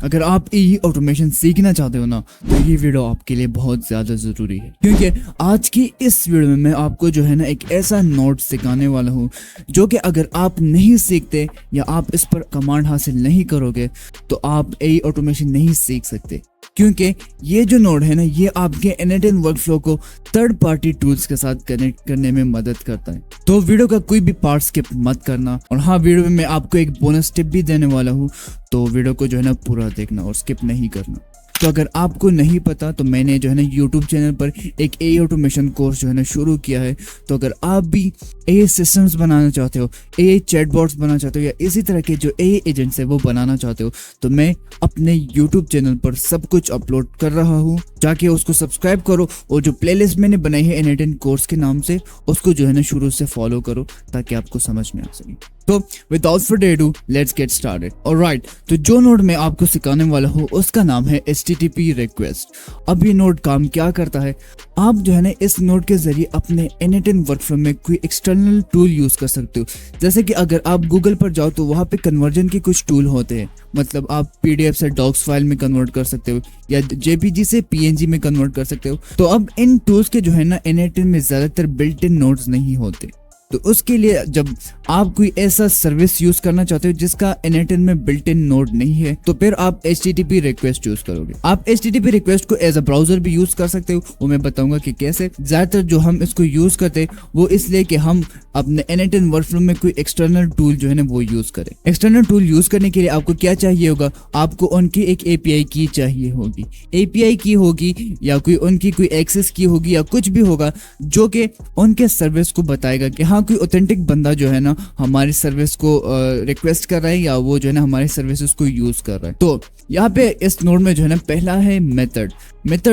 अगर आप AI automation सीखना चाहते हो ना, तो ये वीडियो आपके लिए बहुत ज़्यादा ज़रूरी है, क्योंकि आज की इस वीडियो में मैं आपको जो है ना एक ऐसा नोट सिखाने वाला हूँ जो कि अगर आप नहीं सीखते या आप इस पर कमांड हासिल नहीं करोगे तो आप AI ऑटोमेशन नहीं सीख सकते। क्योंकि ये जो नोड है ना, ये आपके n8n वर्कफ्लो को थर्ड पार्टी टूल्स के साथ कनेक्ट करने में मदद करता है। तो वीडियो का कोई भी पार्ट स्किप मत करना। और हाँ, वीडियो में मैं आपको एक बोनस टिप भी देने वाला हूँ, तो वीडियो को जो है ना पूरा देखना और स्किप नहीं करना। तो अगर आपको नहीं पता तो मैंने जो है ना यूट्यूब चैनल पर एक AI ऑटोमेशन कोर्स जो है ना शुरू किया है। तो अगर आप भी AI सिस्टम्स बनाना चाहते हो, AI चैटबॉट्स बनाना चाहते हो या इसी तरह के जो AI एजेंट्स है वो बनाना चाहते हो, तो मैं अपने यूट्यूब चैनल पर सब कुछ अपलोड कर रहा हूँ। जाके उसको सब्सक्राइब करो और जो प्लेलिस्ट मैंने बनाई है n8n कोर्स के नाम से, उसको जो है ना शुरू से फॉलो करो ताकि आपको समझ में आ सके। तो without further ado let's get started. Alright, तो जो नोड मैं आपको सिखाने वाला हूँ उसका नाम है HTTP रिक्वेस्ट। अब ये नोड काम क्या करता है, आप जो है ना इस नोड के जरिए अपने n8n वर्कफ्लो में कोई एक्सटर्नल टूल यूज कर सकते हो। जैसे कि अगर आप गूगल पर जाओ तो वहाँ पे कन्वर्जन के कुछ टूल होते हैं, मतलब आप PDF से डॉक्स फाइल में कन्वर्ट कर सकते हो या JPG से PNG में कन्वर्ट कर सकते हो। तो अब इन टूल्स के जो है ना n8n में ज्यादातर बिल्ट इन नोड्स नहीं होते। तो उसके लिए जब आप कोई ऐसा सर्विस यूज करना चाहते हो जिसका n8n में बिल्ट इन नोड नहीं है, तो फिर आप HTTP रिक्वेस्ट यूज करोगे। आप HTTP रिक्वेस्ट को एज अ ब्राउजर भी यूज कर सकते हो, वो मैं बताऊंगा कि कैसे। ज्यादातर जो हम इसको यूज करते हैं वो इसलिए कि हम अपने n8n वर्कफ्लो में कोई एक्सटर्नल टूल जो है ना वो यूज करें। एक्सटर्नल टूल यूज करने के लिए आपको क्या चाहिए होगा, आपको उनकी एक API की चाहिए होगी। API की होगी या कोई उनकी कोई एक्सेस की होगी या कुछ भी होगा जो कि उनके सर्विस को बताएगा कि हाँ कोई ऑथेंटिक बंदा जो है ना हमारी सर्विस को रिक्वेस्ट कर रहा है या वो जो है ना हमारी सर्विसेज को यूज कर रहा है। तो यहाँ पे इस नोड में जो है ना पहला है मेथड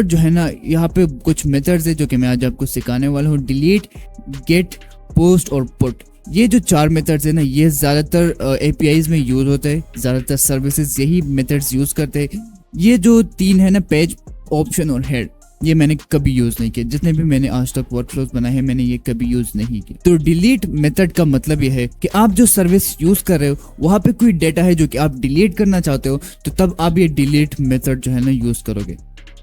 जो है ना, यहाँ पे कुछ मेथड्स है जो कि मैं आज आपको सिखाने वाला हूँ। डिलीट, गेट, पोस्ट और पुट, ये जो 4 मेथड्स है ना, ये ज्यादातर APIs में यूज होते हैं, ज्यादातर सर्विसेज यही मेथड्स यूज करते हैं। ये जो 3 है ना, पेज, ऑप्शन और हेड, ये मैंने कभी यूज नहीं किया। जितने भी मैंने आज तक वर्कफ्लोज बनाए हैं मैंने ये कभी यूज नहीं किया। तो डिलीट मेथड का मतलब ये है कि आप जो सर्विस यूज कर रहे हो वहां पे कोई डेटा है जो कि आप डिलीट करना चाहते हो, तो तब आप ये डिलीट मेथड जो है ना यूज करोगे।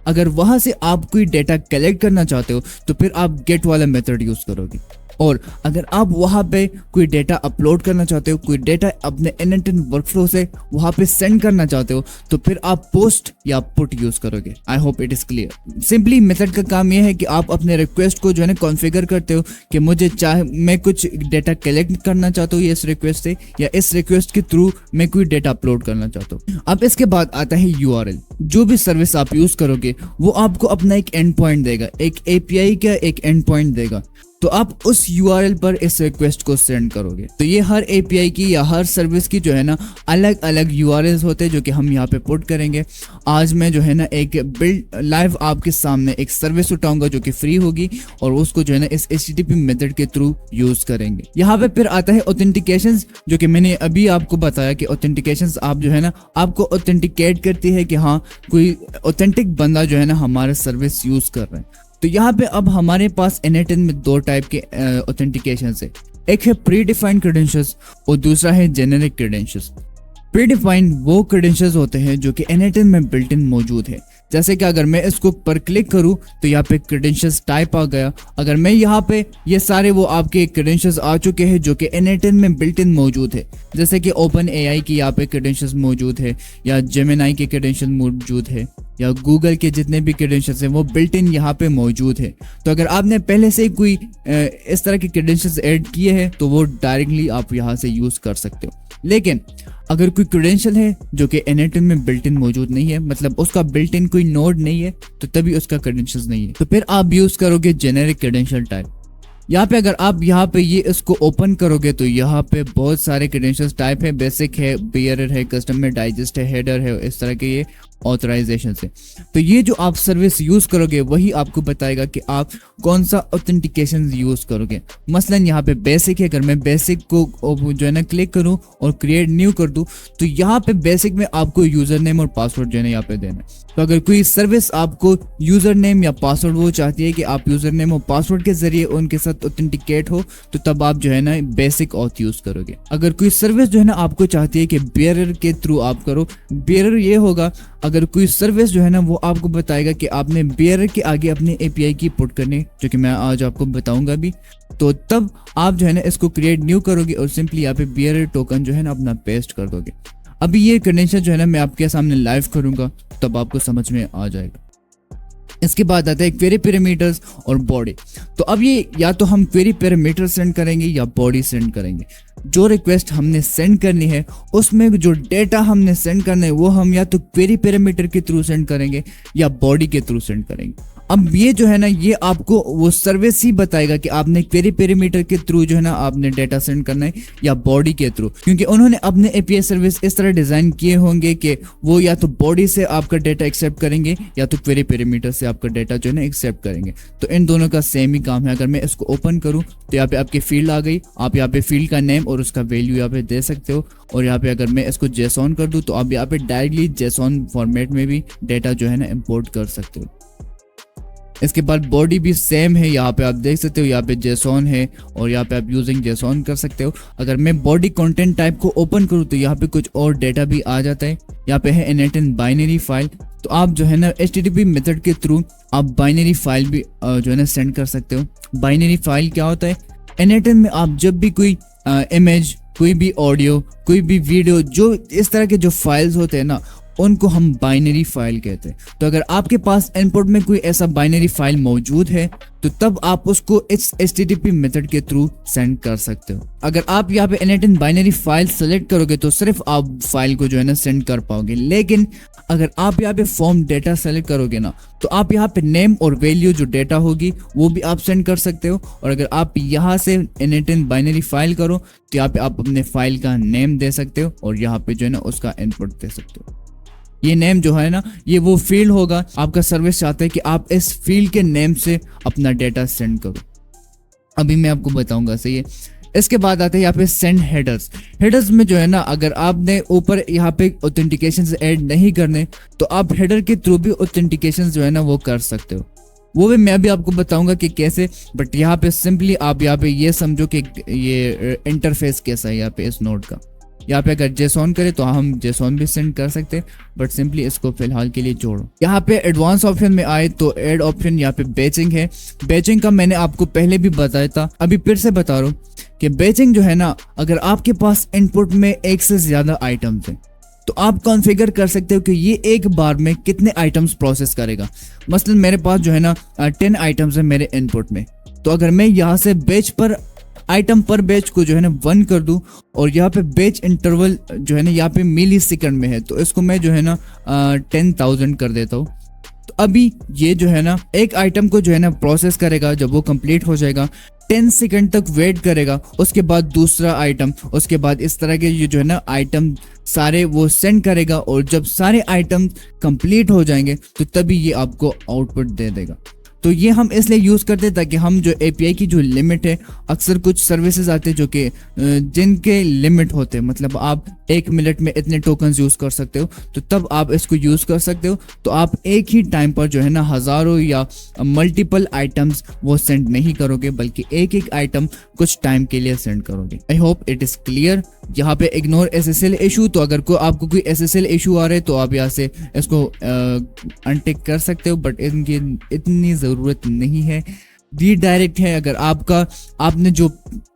अगर वहां से आप कोई डेटा कलेक्ट करना चाहते हो तो फिर आप गेट वाला मेथड यूज करोगे। और अगर आप वहां पे कोई डेटा अपलोड करना चाहते हो, कोई डेटा अपने n8n वर्कफ्लो से वहां पे सेंड करना चाहते हो, तो फिर आप पोस्ट या पुट यूज करोगे। I hope it is clear. Simply method का काम यह है कि आप अपने रिक्वेस्ट को जो है ना कॉन्फ़िगर करते हो कि मुझे चाहे मैं कुछ डेटा कलेक्ट करना चाहता हूँ इस रिक्वेस्ट से, या इस रिक्वेस्ट के थ्रू मैं कोई डेटा अपलोड करना चाहता हूँ। अब इसके बाद आता है URL। जो भी सर्विस आप यूज करोगे वो आपको अपना एक एंड पॉइंट देगा, एक API का एक एंड पॉइंट देगा। तो आप उस URL पर इस रिक्वेस्ट को सेंड करोगे। तो ये हर API की या हर सर्विस की जो है ना अलग अलग URLs होते हैं जो कि हम यहाँ पे पुट करेंगे। आज मैं जो है ना एक बिल्ड लाइव आपके सामने एक सर्विस उठाऊंगा जो कि फ्री होगी और उसको जो है ना इस HTTP मेथड के थ्रू यूज करेंगे। यहाँ पे फिर आता है ऑथेंटिकेशंस, जो कि मैंने अभी आपको बताया कि ऑथेंटिकेशंस आप जो है ना आपको ऑथेंटिकेट करती है कि हाँ कोई ऑथेंटिक बंदा जो है ना हमारा सर्विस यूज कर रहा है। तो यहाँ पे अब हमारे पास n8n में 2 टाइप के ऑथेंटिकेशन है। एक है प्री डिफाइंड क्रेडेंशियल्स और दूसरा है जेनेरिक क्रेडेंशियल्स। प्री डिफाइंड वो क्रेडेंशियल्स होते हैं जो कि n8n में बिल्ट इन मौजूद है। जैसे कि अगर मैं इसको पर क्लिक करूं तो यहाँ पे क्रेडेंशियल्स टाइप आ गया। अगर मैं यहाँ पे ये सारे वो आपके क्रेडेंशियल्स आ चुके हैं जो कि n8n में बिल्ट इन मौजूद है, जैसे कि OpenAI की यहाँ पे क्रेडेंशियल्स मौजूद है या Gemini के क्रेडेंशियल मौजूद है या गूगल के जितने भी क्रेडेंशियल्स हैं वो बिल्ट इन यहाँ पे मौजूद है। तो अगर आपने पहले से कोई इस तरह के क्रेडेंशियल्स ऐड किए हैं तो वो डायरेक्टली आप यहाँ से यूज कर सकते हो। लेकिन अगर कोई क्रेडेंशियल है जो कि n8n में बिल्ट इन मौजूद नहीं है, मतलब उसका बिल्ट इन कोई नोड नहीं है, तो तभी उसका क्रेडेंशियल्स नहीं है, तो फिर आप यूज करोगे जेनेरिक क्रेडेंशियल टाइप। यहाँ पे अगर आप यहाँ पे ये इसको ओपन करोगे तो यहाँ पे बहुत सारे क्रेडेंशियल्स टाइप है। बेसिक है, बियरर है, कस्टम है, डाइजेस्ट है, हेडर है, इस तरह के ये ऑथराइजेशन से। तो ये जो आप सर्विस यूज करोगे वही आपको बताएगा कि आप कौन सा ऑथेंटिकेशन यूज करोगे। मसलन यहाँ पे बेसिक है, अगर मैं बेसिक को जो है ना क्लिक करूँ और क्रिएट न्यू कर दूँ तो यहाँ पे बेसिक में आपको यूजर नेम और पासवर्ड जो है ना यहाँ पे देना है। तो अगर कोई सर्विस आपको यूजर नेम या पासवर्ड वो चाहती है कि आप यूजर नेम और पासवर्ड के जरिए उनके साथ ऑथेंटिकेट हो तो तब आप जो है ना बेसिक ऑथ यूज करोगे। अगर कोई सर्विस जो है ना आपको चाहती है कि बियरर के थ्रू आप करो, बियरर ये होगा अगर कोई सर्विस जो है ना वो आपको बताएगा कि आपने बियरर के आगे अपने एपीआई की पुट करनी, जो कि मैं आज आपको बताऊंगा भी, तो तब आप जो है ना इसको क्रिएट न्यू करोगे और सिंपली यहाँ पे बियरर टोकन जो है ना अपना पेस्ट कर दोगे। अभी ये कंडीशन जो है ना मैं आपके सामने लाइव करूंगा तब आपको समझ में आ जाएगा। इसके बाद आता है क्वेरी पैरामीटर्स और बॉडी। तो अब ये या तो हम क्वेरी पैरामीटर सेंड करेंगे या बॉडी सेंड करेंगे। जो रिक्वेस्ट हमने सेंड करनी है उसमें जो डेटा हमने सेंड करना है वो हम या तो क्वेरी पैरामीटर के थ्रू सेंड करेंगे या बॉडी के थ्रू सेंड करेंगे। अब ये जो है ना ये आपको वो सर्विस ही बताएगा कि आपने क्वेरी पैरामीटर के थ्रू जो है ना आपने डेटा सेंड करना है या बॉडी के थ्रू, क्योंकि उन्होंने अपने एपीआई सर्विस इस तरह डिजाइन किए होंगे कि वो या तो बॉडी से आपका डेटा एक्सेप्ट करेंगे या तो क्वेरी पैरामीटर से आपका डेटा जो है ना एक्सेप्ट करेंगे। तो इन दोनों का सेम ही काम है। अगर मैं इसको ओपन करूं तो यहाँ पे आपकी फील्ड आ गई, आप यहाँ पे फील्ड का नेम और उसका वैल्यू यहाँ पे दे सकते हो। और यहाँ पे अगर मैं इसको जेसॉन कर दूं तो आप यहाँ पे डायरेक्टली जेसॉन फॉर्मेट में भी डेटा जो है ना इंपोर्ट कर सकते हो। इसके बाद बॉडी भी सेम है, यहाँ पे आप देख सकते हो यहाँ पे जेसॉन है और यहाँ पे आप यूजिंग जेसॉन कर सकते हो। अगर मैं बॉडी कंटेंट टाइप को ओपन करूँ तो यहाँ पे कुछ और डेटा भी आ जाता है। यहाँ पे है इनएटन बाइनरी फाइल, तो आप जो है ना HTTP मेथड के थ्रू आप बाइनरी फाइल भी जो है ना सेंड कर सकते हो। बाइनरी फाइल क्या होता है, इनएटन में आप जब भी कोई इमेज, कोई भी ऑडियो, कोई भी वीडियो, जो इस तरह के जो फाइल्स होते हैं ना उनको हम बाइनरी फाइल कहते हैं। तो अगर आपके पास इनपुट में कोई ऐसा बाइनरी फाइल मौजूद है तो तब आप उसको इस HTTP मेथड के थ्रू सेंड कर सकते हो। अगर आप यहाँ पे इनएटन बाइनरी फाइल सेलेक्ट करोगे तो सिर्फ आप फाइल को जो है ना सेंड कर पाओगे, लेकिन अगर आप यहाँ पे फॉर्म डेटा सेलेक्ट करोगे ना तो आप यहाँ पे नेम और वैल्यू जो डेटा होगी वो भी आप सेंड कर सकते हो। और अगर आप यहाँ से इनएटन बाइनरी फाइल करो तो यहाँ पे आप अपने फाइल का नेम दे सकते हो और यहाँ पे जो है ना उसका इनपुट दे सकते हो। ये नेम जो है ना ये वो फील्ड होगा, आपका सर्विस चाहता है कि आप इस फील्ड के नेम से अपना डेटा सेंड करो। अभी मैं आपको बताऊंगा सही है। इसके बाद आते हैं यहाँ पे सेंड हेडर्स। हेडर्स में जो है ना अगर आपने ऊपर यहाँ पे ऑथेंटिकेशन ऐड नहीं करने तो आप हेडर के थ्रू भी ऑथेंटिकेशन जो है ना वो कर सकते हो। वो भी मैं भी आपको बताऊंगा कि कैसे, बट यहाँ पे सिंपली आप यहाँ पे ये समझो कि ये इंटरफेस कैसा है यहाँ पे इस नोड का। यहाँ पे अगर जेसॉन करे तो हम जेसॉन भी सेंड कर सकते हैं, बट सिंपली इसको फिलहाल के लिए जोड़ो। यहाँ पे एडवांस ऑप्शन में आए तो एड ऑप्शन यहाँ पे बैचिंग है। बैचिंग का मैंने आपको पहले भी बताया था, अभी फिर से बता रहा हूँ कि बैचिंग जो है ना अगर आपके पास इनपुट में एक से ज्यादा आइटम्स हैं तो आप कॉन्फ़िगर कर सकते हो कि ये एक बार में कितने आइटम्स प्रोसेस करेगा। मसलन मेरे पास जो है ना 10 आइटम्स है मेरे इनपुट में, तो अगर मैं यहाँ से बैच पर आइटम पर बैच को जो है ना 1 कर दूं और यहाँ पे बैच इंटरवल जो है ना यहाँ पे मिली सेकंड में है तो इसको मैं जो है ना 10,000 कर देता हूँ। तो अभी ये जो है ना एक आइटम को जो है ना प्रोसेस करेगा, जब वो कंप्लीट हो जाएगा 10 सेकंड तक वेट करेगा, उसके बाद दूसरा आइटम, उसके बाद इस तरह के ये जो है ना आइटम सारे वो सेंड करेगा और जब सारे आइटम कंप्लीट हो जाएंगे तो तभी ये आपको आउटपुट दे देगा। तो ये हम इसलिए यूज करते हैं ताकि हम जो एपीआई की जो लिमिट है, अक्सर कुछ सर्विसेज आते हैं जो कि जिनके लिमिट होते हैं, मतलब आप 1 मिनट में इतने टोकन्स यूज कर सकते हो, तो तब आप इसको यूज कर सकते हो। तो आप एक ही टाइम पर जो है ना हजारों या मल्टीपल आइटम्स वो सेंड नहीं करोगे, बल्कि एक एक आइटम कुछ टाइम के लिए सेंड करोगे। I hope it is clear. यहाँ पे इग्नोर SSL इशू, तो अगर आपको कोई SSL इशू आ रहे तो आप यहाँ से इसको अनटिक कर सकते हो, बट इनकी इतनी जरूरत नहीं है। रीडायरेक्ट है, अगर आपने जो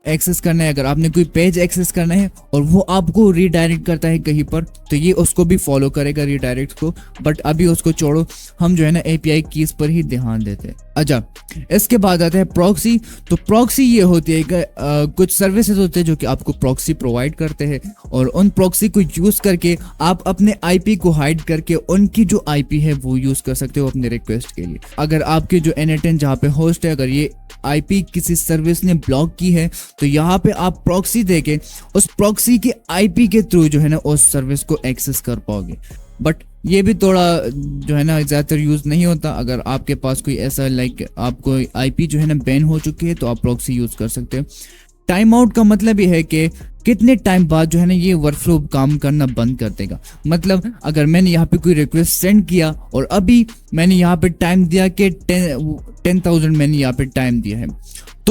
एक्सेस करना है, अगर आपने कोई पेज एक्सेस करना है और वो आपको रीडायरेक्ट करता है कहीं पर, तो ये उसको भी फॉलो करेगा रीडायरेक्ट को, बट अभी उसको छोड़ो, हम जो है ना एपीआई कीज पर ही ध्यान देते हैं। अच्छा, इसके बाद आता है प्रॉक्सी। तो प्रॉक्सी ये होती है कि कुछ सर्विसेज होते हैं जो कि आपको प्रॉक्सी प्रोवाइड करते हैं और उन प्रॉक्सी को यूज करके आप अपने आईपी को हाइड करके उनकी जो आईपी है वो यूज कर सकते हो अपने रिक्वेस्ट के लिए। अगर आपके जो एनएटएन जहाँ पे होस्ट है, अगर ये आईपी किसी सर्विस ने ब्लॉक की है तो यहाँ पे आप प्रॉक्सी देके उस प्रॉक्सी के आईपी के थ्रू जो है ना उस सर्विस को एक्सेस कर पाओगे। बट ये भी थोड़ा जो है ना ज्यादातर यूज नहीं होता। अगर आपके पास कोई ऐसा आपको आईपी जो है ना बैन हो चुकी है तो आप प्रॉक्सी यूज कर सकते हो। टाइम आउट का मतलब ये है कि कितने टाइम बाद जो है ना ये वर्कफ्लो काम करना बंद कर देगा। मतलब अगर मैंने यहाँ पे कोई रिक्वेस्ट सेंड किया और अभी मैंने यहाँ पे टाइम दिया कि 10,000 मैंने यहाँ पे टाइम दिया है,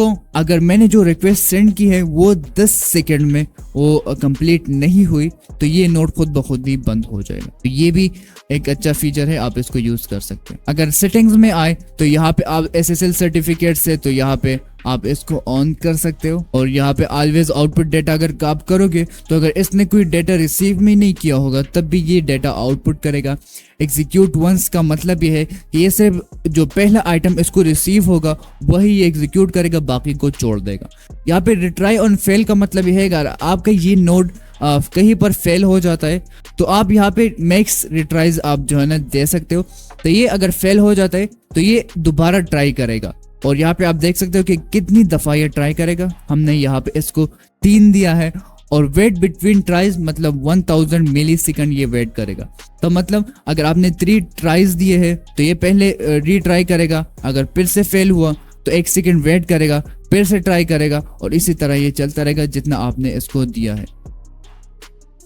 तो अगर मैंने जो रिक्वेस्ट सेंड की है वो 10 सेकंड में वो कंप्लीट नहीं हुई तो ये नोड खुद ब खुद ही बंद हो जाएगा। तो ये भी एक अच्छा फीचर है, आप इसको यूज कर सकते हैं। अगर सेटिंग्स में आए तो यहाँ पे आप SSL सर्टिफिकेट से तो यहाँ पे आप इसको ऑन कर सकते हो। और यहाँ पे ऑलवेज आउटपुट डेटा अगर आप करोगे तो अगर इसने कोई डेटा रिसीव में नहीं किया होगा तब भी ये डेटा आउटपुट करेगा। एग्जीक्यूट वंस का मतलब ये है कि ये सिर्फ जो पहला आइटम इसको रिसीव होगा वही ये एग्जीक्यूट करेगा, बाकी को छोड़ देगा। यहाँ पे रिट्राई ऑन फेल का मतलब ये है अगर आपका ये नोड कहीं पर फेल हो जाता है तो आप यहाँ पे मैक्स रिट्राइज आप जो है ना दे सकते हो। तो ये अगर फेल हो जाता है तो ये दोबारा ट्राई करेगा। और यहाँ पे आप देख सकते हो कि कितनी दफा ये ट्राई करेगा। हमने यहाँ पे इसको 3 दिया है और वेट बिटवीन ट्राइज मतलब 1000 मिली सेकंड ये वेट करेगा। तो मतलब अगर आपने 3 ट्राइज दिए हैं तो ये पहले रीट्राई करेगा, अगर फिर से फेल हुआ तो 1 सेकंड वेट करेगा, फिर से ट्राई करेगा और इसी तरह ये चलता रहेगा जितना आपने इसको दिया है।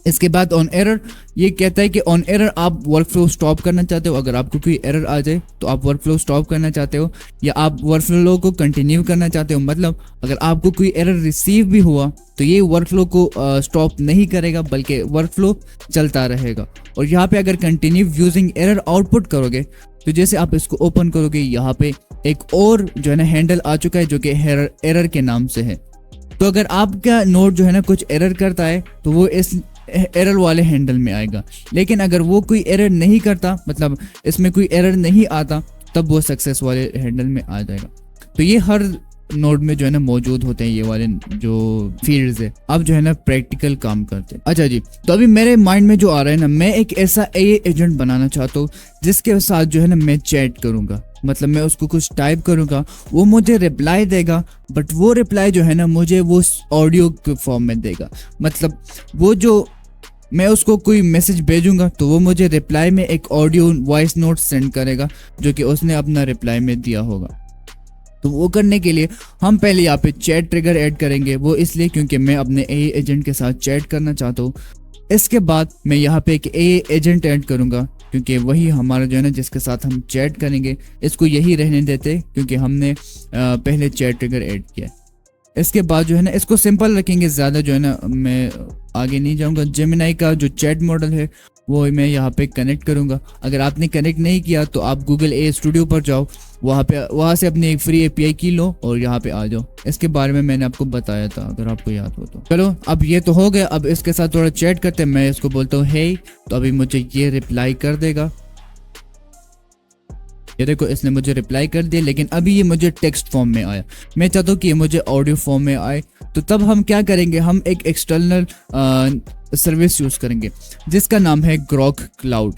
इसके बाद ऑन एरर ये कहता है कि ऑन एरर आप वर्कफ्लो स्टॉप करना चाहते हो। अगर आपको कोई एरर आ जाए तो आप वर्कफ्लो स्टॉप करना चाहते हो या आप वर्कफ्लो को कंटिन्यू करना चाहते हो। मतलब अगर आपको कोई एरर रिसीव भी हुआ तो ये वर्कफ्लो को स्टॉप नहीं करेगा बल्कि वर्कफ्लो चलता रहेगा। और यहाँ पे अगर कंटिन्यू यूजिंग एरर आउटपुट करोगे तो जैसे आप इसको ओपन करोगे यहाँ पे एक और जो है ना हैंडल आ चुका है जो कि एरर के नाम से है। तो अगर आपका नोड जो है ना कुछ एरर करता है तो वो इस एरर वाले हैंडल में आएगा। लेकिन अगर वो कोई एरर नहीं करता मतलब इसमें कोई एरर नहीं आता तब वो सक्सेस वाले हैंडल में आ जाएगा। तो ये हर नोड में जो है ना मौजूद होते हैं ये वाले जो फील्ड्स है। अब जो है ना प्रैक्टिकल काम करते हैं। अच्छा जी, तो अभी मेरे माइंड में जो आ रहा है ना, मैं एक ऐसा AI एजेंट बनाना चाहता हूँ जिसके साथ जो है ना मैं चैट करूंगा। मतलब मैं उसको कुछ टाइप करूंगा, वो मुझे रिप्लाई देगा, बट वो रिप्लाई जो है ना मुझे वो ऑडियो के फॉर्म में देगा। मतलब वो जो मैं उसको कोई मैसेज भेजूंगा तो वो मुझे रिप्लाई में एक ऑडियो वॉइस नोट सेंड करेगा जो कि उसने अपना रिप्लाई में दिया होगा। तो वो करने के लिए हम पहले यहाँ पे चैट ट्रिगर ऐड करेंगे, वो इसलिए क्योंकि मैं अपने AI एजेंट के साथ चैट करना चाहता हूँ। इसके बाद मैं यहाँ पे एक AI एजेंट ऐड करूंगा क्योंकि वही हमारा जो है ना जिसके साथ हम चैट करेंगे। इसको यही रहने देते क्योंकि हमने पहले चैट ट्रिगर ऐड किया। इसके बाद जो है ना इसको सिंपल रखेंगे, ज़्यादा जो है ना मैं आगे नहीं जाऊंगा। जेमिनाई का जो चैट मॉडल है वो मैं यहाँ पे कनेक्ट करूंगा। अगर आपने कनेक्ट नहीं किया तो आप गूगल AI स्टूडियो पर जाओ, वहाँ से अपनी एक फ्री API की लो और यहाँ पे आ जाओ। इसके बारे में मैंने आपको बताया था अगर आपको याद हो तो। चलो अब ये तो हो गया, अब इसके साथ थोड़ा चैट करते हैं। मैं इसको बोलता हूँ हे, तो अभी मुझे ये रिप्लाई कर देगा। ये देखो इसने मुझे रिप्लाई कर दिया, लेकिन अभी ये मुझे टेक्स्ट फॉर्म में आया। मैं चाहता हूँ कि ये मुझे ऑडियो फॉर्म में आए। तो तब हम क्या करेंगे, हम एक एक्सटर्नल सर्विस यूज करेंगे जिसका नाम है ग्रॉक क्लाउड।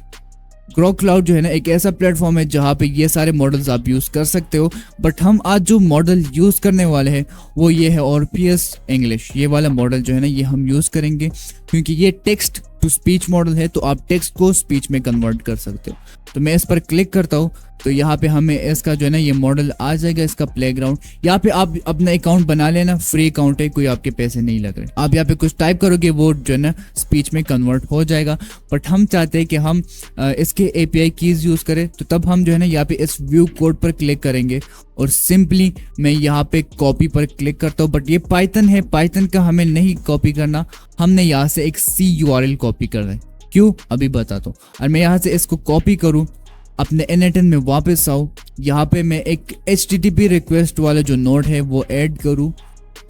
ग्रॉक क्लाउड जो है ना एक ऐसा प्लेटफॉर्म है जहाँ पे ये सारे मॉडल्स आप यूज कर सकते हो। बट हम आज जो मॉडल यूज करने वाले हैं वो ये है ऑर्पियस इंग्लिश। ये वाला मॉडल जो है ना ये हम यूज करेंगे क्योंकि ये टेक्स्ट टू स्पीच मॉडल है, तो आप टेक्स्ट को स्पीच में कन्वर्ट कर सकते हो। तो मैं इस पर क्लिक करता हूँ तो यहाँ पे हमें इसका जो है ना ये मॉडल आ जाएगा, इसका प्लेग्राउंड। यहाँ पे आप अपना अकाउंट बना लेना, फ्री अकाउंट है, कोई आपके पैसे नहीं लग रहे। आप यहाँ पे कुछ टाइप करोगे वो जो है ना स्पीच में कन्वर्ट हो जाएगा। बट हम चाहते हैं कि हम इसके API कीज यूज करें, तो तब हम जो है ना यहाँ पे इस व्यू कोड पर क्लिक करेंगे और सिंपली मैं यहाँ पे कॉपी पर क्लिक करता हूँ। बट ये पाइथन है, पाइथन का हमें नहीं कॉपी करना, हमने यहाँ से एक C URL कॉपी करना है। क्यों अभी बताता हूँ। और मैं यहाँ से इसको कॉपी करूँ, अपने N8N में वापस आओ, यहाँ पे मैं एक HTTP रिक्वेस्ट वाला जो नोड है वो ऐड करूँ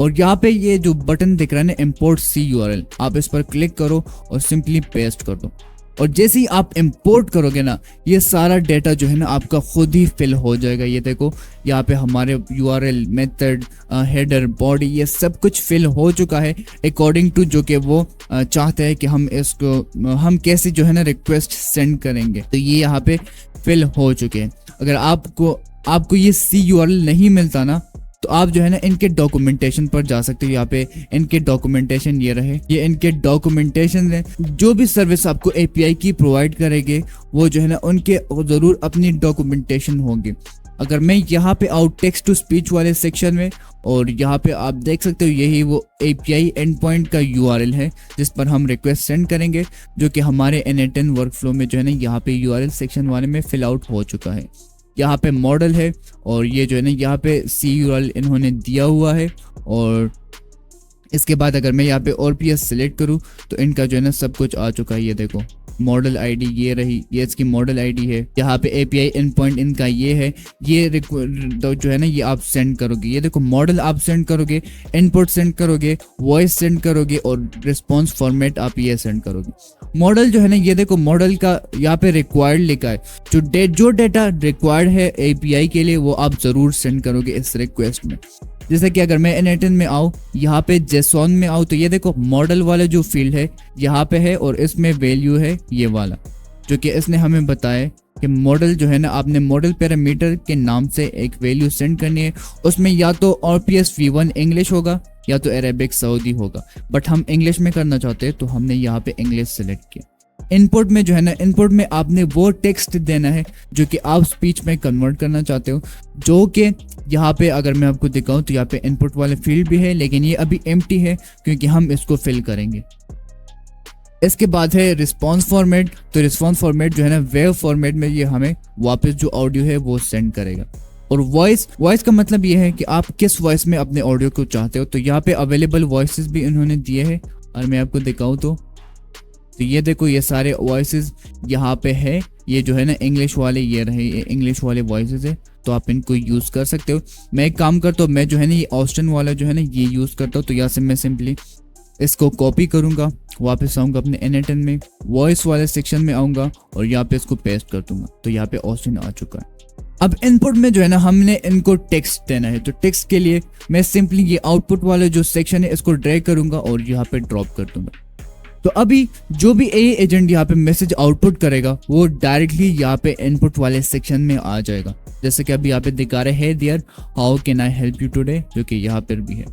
और यहाँ पे ये जो बटन दिख रहा है ना इंपोर्ट C URL, आप इस पर क्लिक करो और सिंपली पेस्ट कर दो। और जैसे ही आप इंपोर्ट करोगे ना ये सारा डेटा जो है ना आपका खुद ही फिल हो जाएगा। ये देखो यहाँ पे हमारे URL, मेथड, हेडर, बॉडी ये सब कुछ फिल हो चुका है अकॉर्डिंग टू जो कि वो चाहते हैं कि हम कैसे जो है ना रिक्वेस्ट सेंड करेंगे। तो ये यहाँ पे फिल हो चुके हैं। अगर आपको ये C URL नहीं मिलता ना तो आप जो है ना इनके डॉक्यूमेंटेशन पर जा सकते हो। यहाँ पे इनके डॉक्यूमेंटेशन ये रहे, ये इनके डॉक्यूमेंटेशन है। जो भी सर्विस आपको API की प्रोवाइड करेंगे वो जो है ना उनके जरूर अपनी डॉक्यूमेंटेशन होंगे। अगर मैं यहाँ पे आउट टेक्स्ट टू स्पीच वाले सेक्शन में, और यहाँ पे आप देख सकते हो यही वो API एंड पॉइंट का URL है जिस पर हम रिक्वेस्ट सेंड करेंगे, जो कि हमारे N8N वर्कफ्लो में जो है ना यहाँ पे URL सेक्शन वाले में फिल आउट हो चुका है। यहाँ पे मॉडल है और ये जो है ना यहाँ पे CURL इन्होंने दिया हुआ है। और इसके बाद अगर मैं यहाँ पे RPS सेलेक्ट करूँ तो इनका जो है ना सब कुछ आ चुका है। ये देखो मॉडल आईडी ये रही, ये इसकी मॉडल आईडी है। यहाँ पे API एंड पॉइंट इनका ये है। ये तो जो है ना ये आप सेंड करोगे, ये देखो मॉडल आप सेंड करोगे, इनपुट सेंड करोगे, वॉइस सेंड करोगे और रिस्पॉन्स फॉर्मेट आप ये सेंड करोगे। मॉडल जो है ना ये देखो मॉडल का यहाँ पे रिक्वायर्ड लिखा है। जो डेटा रिक्वायर्ड है API के लिए वो आप जरूर सेंड करोगे इस रिक्वेस्ट में। जैसे कि अगर मैं N18 में आऊँ, यहाँ पे JSON में आऊँ तो ये देखो मॉडल वाला जो फील्ड है यहाँ पे है और इसमें वैल्यू है ये वाला, जो कि इसने हमें बताया कि मॉडल जो है ना आपने मॉडल पैरामीटर के नाम से एक वैल्यू सेंड करनी है। उसमें या तो RPS V1 इंग्लिश होगा या तो अरेबिक सऊदी होगा, बट हम इंग्लिश में करना चाहते हैं तो हमने यहाँ पे इंग्लिश सेलेक्ट किया। इनपुट में जो है ना, इनपुट में आपने वो टेक्स्ट देना है जो कि आप स्पीच में कन्वर्ट करना चाहते हो, जो कि यहाँ पे अगर मैं आपको दिखाऊं तो यहाँ पे इनपुट वाले फील्ड भी है, लेकिन ये अभी एम्प्टी है क्योंकि हम इसको फिल करेंगे। इसके बाद है रिस्पॉन्स फॉर्मेट। तो रिस्पॉन्स फॉर्मेट जो है ना वेव फॉर्मेट में ये हमें वापस जो ऑडियो है वो सेंड करेगा। और वॉइस का मतलब ये है कि आप किस वॉइस में अपने ऑडियो को चाहते हो। तो यहाँ पे अवेलेबल वॉइसेस भी इन्होंने दिए हैं और मैं आपको दिखाऊं तो ये देखो ये सारे वॉइसेस यहाँ पे है। ये जो है ना इंग्लिश वाले ये रहे, ये इंग्लिश वाले वॉइसेस है, तो आप इनको यूज़ कर सकते हो। मैं एक काम करता हूँ, मैं जो है ना ये ऑस्टिन वाला जो है ना ये यूज़ करता हूँ। तो यहाँ से मैं सिंपली इसको कॉपी करूँगा, वापस आऊँगा अपने N18 में, वॉइस वाले सेक्शन में आऊँगा और यहाँ पे इसको पेस्ट कर दूंगा। तो यहाँ पे ऑस्टिन आ चुका है। अब इनपुट में जो है ना हमने इनको टेक्स्ट देना है। तो टेक्स्ट के लिए मैं सिंपली ये आउटपुट वाला जो सेक्शन है इसको ड्रैग करूँगा और यहाँ पे ड्रॉप कर दूंगा। तो अभी जो भी AI एजेंट यहाँ पे मैसेज आउटपुट करेगा वो डायरेक्टली यहाँ पे इनपुट वाले सेक्शन में आ जाएगा। जैसे कि अभी यहाँ पे दिखा रहे हैं there how can I help you today, जो कि यहाँ पर भी है।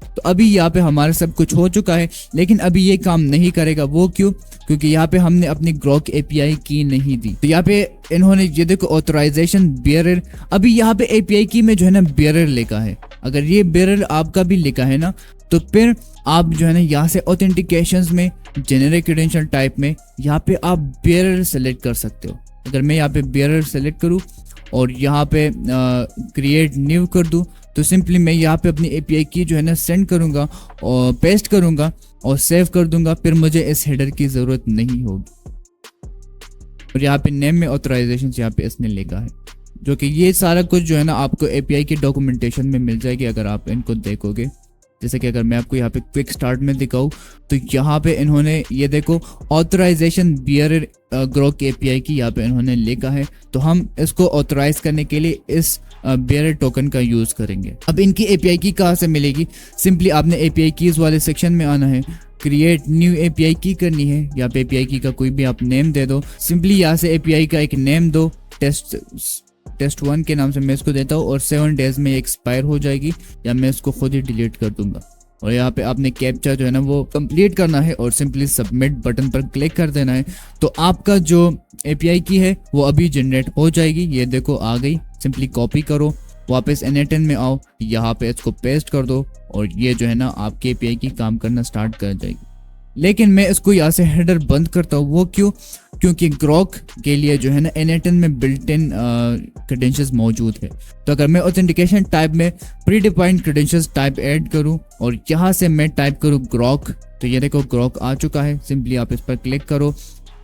तो अभी यहाँ पे हमारा सब कुछ हो चुका है, लेकिन अभी ये काम नहीं करेगा। वो क्यों? क्योंकि यहाँ पे हमने अपनी ग्रोक API की नहीं दी। तो यहाँ पे इन्होंने ये देखो ऑथराइजेशन बेयरर, अभी यहाँ पे API की में जो है ना बेयरर लिखा है। अगर ये बेयरर आपका भी लिखा है ना तो फिर आप जो है ना यहाँ से ऑथेंटिकेशंस में जेनेरिक क्रेडेंशियल टाइप में यहाँ पे आप बेयरर सेलेक्ट कर सकते हो। अगर मैं यहाँ पे बेयरर सेलेक्ट करूँ और यहाँ पे क्रिएट न्यू कर दूँ तो सिंपली मैं यहाँ पे अपनी API की जो है ना सेंड करूँगा और पेस्ट करूँगा और सेव कर दूंगा। फिर मुझे इस हेडर की ज़रूरत नहीं होगी। और यहाँ पे नेम में ऑथराइजेशन यहाँ पे इसने लिखा है, जो कि ये सारा कुछ जो है ना आपको API की डॉक्यूमेंटेशन में मिल जाएगी अगर आप इनको देखोगे। जैसे कि अगर मैं आपको यहाँ पे क्विक स्टार्ट में दिखाऊँ तो यहाँ पे इन्होंने ये देखो ऑथराइजेशन बेयरर ग्रोक API की यहाँ पे इन्होंने लिखा है। तो हम इसको ऑथराइज करने के लिए इस बेयरर टोकन का यूज करेंगे। अब इनकी API की कहाँ से मिलेगी? सिंपली आपने API कीज वाले सेक्शन में आना है, क्रिएट न्यू API की करनी है। यहाँ पे API की का कोई भी आप नेम दे दो। सिंपली यहाँ से API का एक नेम दो, टेस्ट 1 के नाम से मैं इसको देता हूँ और 7 डेज में एक्सपायर हो जाएगी या मैं इसको खुद ही डिलीट कर दूंगा। और यहाँ पे आपने कैप्चा जो है ना वो कंप्लीट करना है और सिंपली सबमिट बटन पर क्लिक कर देना है। तो आपका जो API की है वो अभी जनरेट हो जाएगी। ये देखो आ गई। सिंपली कॉपी करो, वापस N18 में आओ, यहाँ पे इसको पेस्ट कर दो और ये जो है ना आपके API की काम करना स्टार्ट कर जाएगी। लेकिन मैं इसको यहाँ से हेडर बंद करता हूँ। वो क्यों? क्योंकि ग्रोक के लिए जो है ना N18 में बिल्ट इन क्रेडेंशियल्स मौजूद है। तो अगर मैं ऑथेंटिकेशन टाइप में pre defined credentials type add करूँ और यहाँ से मैं टाइप करूँ ग्रोक, तो ये देखो ग्रोक आ चुका है। सिंपली आप इस पर क्लिक करो,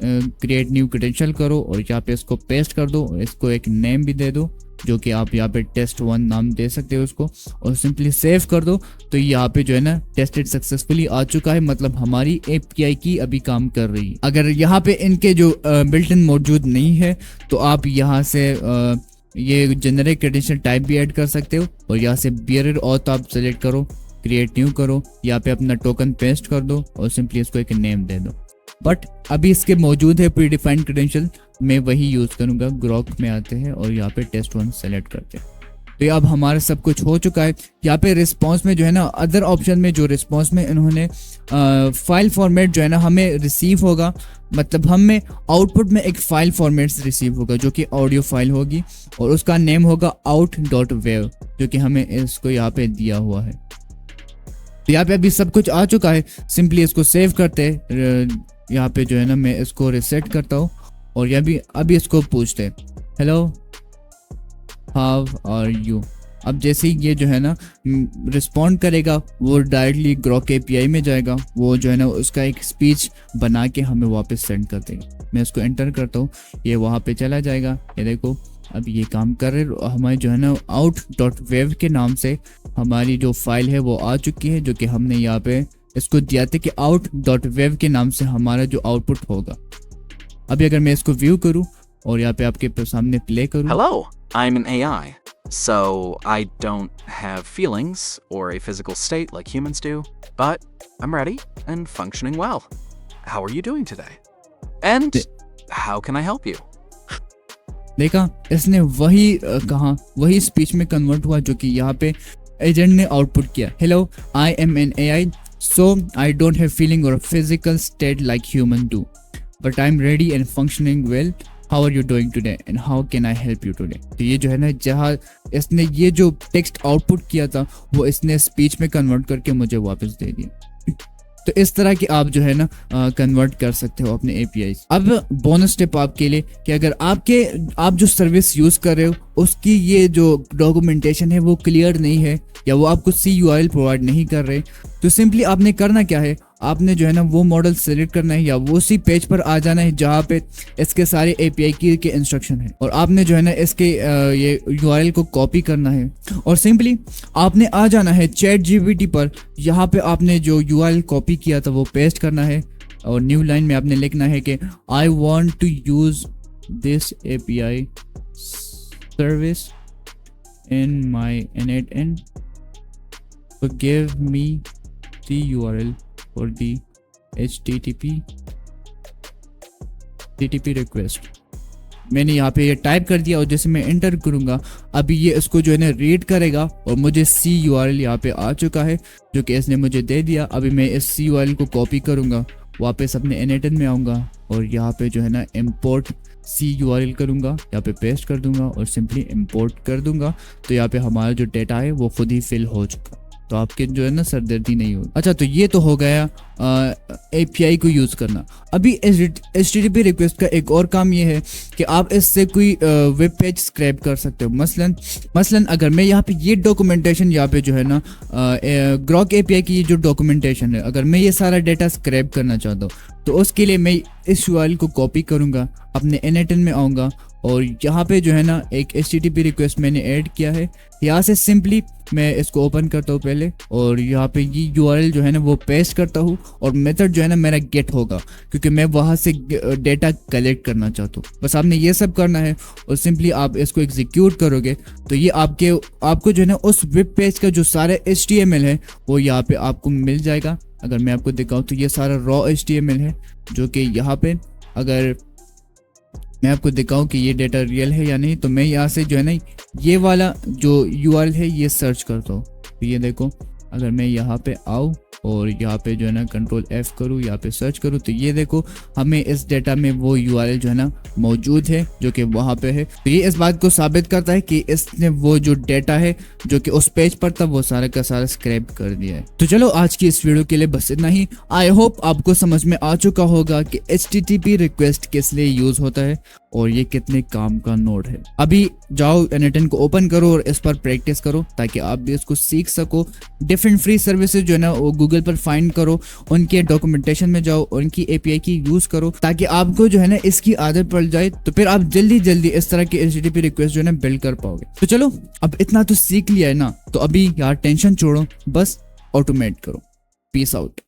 क्रिएट न्यू क्रेडेंशियल करो और यहाँ पे इसको पेस्ट कर दो और इसको एक नेम भी दे दो, जो कि आप यहाँ पे टेस्ट 1 नाम दे सकते हो उसको, और सिंपली सेव कर दो। तो यहाँ पे जो है ना टेस्टेड सक्सेसफुली आ चुका है, मतलब हमारी API की अभी काम कर रही है। अगर यहाँ पे इनके जो बिल्ट इन मौजूद नहीं है तो आप यहाँ से ये जेनेरिक क्रेडेंशियल टाइप भी ऐड कर सकते हो और यहाँ से बेयरर ऑथ आप सेलेक्ट करो, क्रिएट न्यू करो, यहाँ पे अपना टोकन पेस्ट कर दो और सिंपली इसको एक नेम दे दो। बट अभी इसके मौजूद है प्री डिफाइंड क्रेडेंशियल, मैं वही यूज़ करूँगा। ग्रोक में आते हैं और यहाँ पे टेस्ट 1 सेलेक्ट करते हैं। तो ये अब हमारा सब कुछ हो चुका है। यहाँ पे रिस्पॉन्स में जो है ना अदर ऑप्शन में जो रिस्पॉन्स में इन्होंने फाइल फॉर्मेट जो है ना हमें रिसीव होगा, मतलब हमें आउटपुट में एक फाइल फॉर्मेट रिसीव होगा जो कि ऑडियो फाइल होगी और उसका नेम होगा out.wav, जो कि हमें इसको यहाँ पे दिया हुआ है। तो यहाँ पे अभी सब कुछ आ चुका है। सिंपली इसको सेव करते हैं। यहाँ पे जो है ना मैं इसको रिसेट करता हूँ और ये अभी इसको पूछते हैं, हेलो हाउ आर यू। अब जैसे ही ये जो है ना रिस्पॉन्ड करेगा, वो डायरेक्टली ग्रॉक एपीआई में जाएगा, वो जो है ना उसका एक स्पीच बना के हमें वापस सेंड कर देगा। मैं इसको एंटर करता हूँ, ये वहाँ पे चला जाएगा। ये देखो अब ये काम कर रहे, हमारे जो है ना out.wav के नाम से हमारी जो फाइल है वो आ चुकी है, जो कि हमने यहाँ पे इसको दिया था कि out.wav के नाम से हमारा जो आउटपुट होगा। अभी अगर मैं इसको व्यू करूँ और यहाँ पे आपके सामने प्ले करूँ। Hello, I'm an AI, so I don't have feelings or a physical state like humans do, but I'm ready and functioning well. How are you doing today? And how can I help you? देखा, इसने वही कहा, वही speech में convert हुआ जो कि यहाँ पे एजेंट ने आउटपुट किया। Hello, I am an AI, so I don't have feeling और physical state like human do, but I am ready and functioning well. How are you doing today and how can I help you today. तो ये जो है ना, जहाँ इसने ये जो टेक्स्ट आउटपुट किया था वो इसने स्पीच में कन्वर्ट करके मुझे वापस दे दिया। तो इस तरह की आप जो है ना कन्वर्ट कर सकते हो अपने API। अब बोनस टिप आपके लिए कि अगर आप जो सर्विस यूज कर रहे हो उसकी ये जो डॉक्यूमेंटेशन है वो क्लियर नहीं है, या वो आपको CURL प्रोवाइड नहीं कर रहे, तो सिंपली आपने करना क्या है, आपने जो है ना वो मॉडल सेलेक्ट करना है या वो उसी पेज पर आ जाना है जहाँ पे इसके सारे API की के इंस्ट्रक्शन है, और आपने जो है ना इसके ये URL को कॉपी करना है और सिंपली आपने आ जाना है ChatGPT पर। यहाँ पे आपने जो URL कॉपी किया था वो पेस्ट करना है और न्यू लाइन में आपने लिखना है कि I want to use this API service in my NetEnt, so give me the URL for the HTTP request. मैंने यहाँ पे ये टाइप कर दिया और जैसे मैं एंटर करूँगा अभी ये इसको जो है ना रीड करेगा और मुझे CURL यहाँ पे आ चुका है जो कि इसने मुझे दे दिया। अभी मैं इस CURL को कॉपी करूँगा, वापस अपने NetEnt में आऊँगा और यहाँ पे जो है ना इम्पोर्ट CURL करूँगा, यहाँ पे पेस्ट कर दूंगा और सिंपली इम्पोर्ट कर दूंगा। तो यहाँ पे हमारा जो डेटा है वो खुद ही फिल हो चुका, तो आपके जो है ना सरदर्दी नहीं होगी। अच्छा, तो ये तो हो गया API को यूज़ करना। अभी HTTP रिक्वेस्ट का एक और काम ये है कि आप इससे कोई वेब पेज स्क्रैप कर सकते हो। मसलन अगर मैं यहाँ पे ये डॉक्यूमेंटेशन यहाँ पे जो है ना ग्रॉक API की जो डॉक्यूमेंटेशन है, अगर मैं ये सारा डेटा स्क्रैप करना चाहता हूँ तो उसके लिए मैं इस URL को कॉपी करूँगा, अपने NetEnt में आऊँगा और यहाँ पे जो है ना एक HTTP रिक्वेस्ट मैंने ऐड किया है। यहाँ से सिंपली मैं इसको ओपन करता हूँ पहले और यहाँ पे ये URL जो है ना वो पेस्ट करता हूँ और मेथड जो है ना मेरा गेट होगा, क्योंकि मैं वहाँ से डेटा कलेक्ट करना चाहता हूँ। बस आपने ये सब करना है और सिंपली आप इसको एग्जीक्यूट करोगे तो ये आपको जो है ना उस वेब पेज का जो सारा HTML है वो यहाँ पे आपको मिल जाएगा। अगर मैं आपको दिखाऊँ तो ये सारा रॉ HTML है जो कि यहाँ पे, अगर मैं आपको दिखाऊं कि ये डेटा रियल है या नहीं, तो मैं यहाँ से जो है ना ये वाला जो URL है ये सर्च करता हूँ। तो ये देखो, अगर मैं यहाँ पे आऊँ और यहाँ पे जो है ना Ctrl F करूँ, यहाँ पे सर्च करूँ, तो ये देखो हमें इस डेटा में वो URL जो है ना मौजूद है जो कि वहाँ पे है। तो ये इस बात को साबित करता है कि इसने वो जो डेटा है जो कि उस पेज पर था वो सारा का सारा स्क्रैप कर दिया है। तो चलो आज की इस वीडियो के लिए बस इतना ही। आई होप आपको समझ में आ चुका होगा कि HTTP रिक्वेस्ट किस लिए यूज होता है और ये कितने काम का नोड है। अभी जाओ NetEnt को ओपन करो और इस पर प्रैक्टिस करो ताकि आप भी इसको सीख सको। डिफरेंट फ्री सर्विसेज जो है ना वो गूगल पर फाइंड करो, उनके डॉक्यूमेंटेशन में जाओ, उनकी API की यूज करो ताकि आपको जो है ना इसकी आदत पड़ जाए, तो फिर आप जल्दी इस तरह की HTTP रिक्वेस्ट जो है ना बिल्ड कर पाओगे। तो चलो अब इतना तो सीख लिया है ना, तो अभी यार टेंशन छोड़ो, बस ऑटोमेट करो। Peace out.